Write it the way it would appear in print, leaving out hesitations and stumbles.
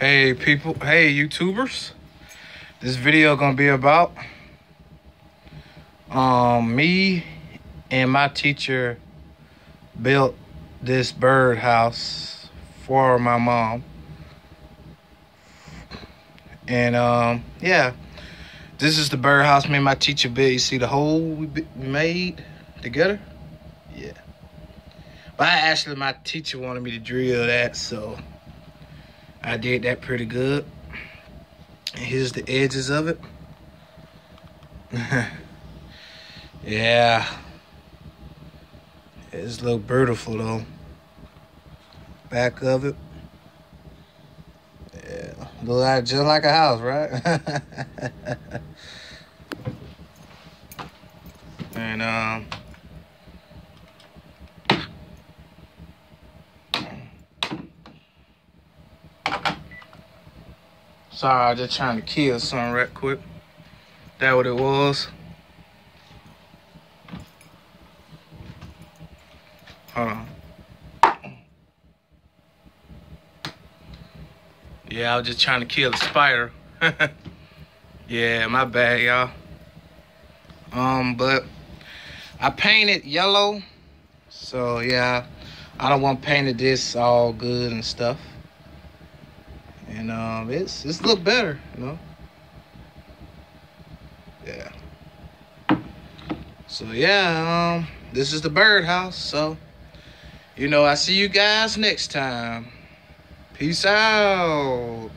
Hey people, hey YouTubers. This video gonna be about me and my teacher built this bird house for my mom. And yeah, this is the bird house me and my teacher built. You see the hole we made together? Yeah. But my teacher wanted me to drill that, so I did that pretty good. And here's the edges of it. Yeah. It's a little beautiful though. Back of it. Yeah. Look just like a house, right? And sorry, I was just trying to kill something right quick. That what it was. Hold on. Yeah, I was just trying to kill a spider. Yeah, my bad, y'all. But I painted yellow. So yeah, I don't want painted this all good and stuff. And it's a little better, you know. Yeah. So yeah, this is the birdhouse. So, you know, I see you guys next time. Peace out.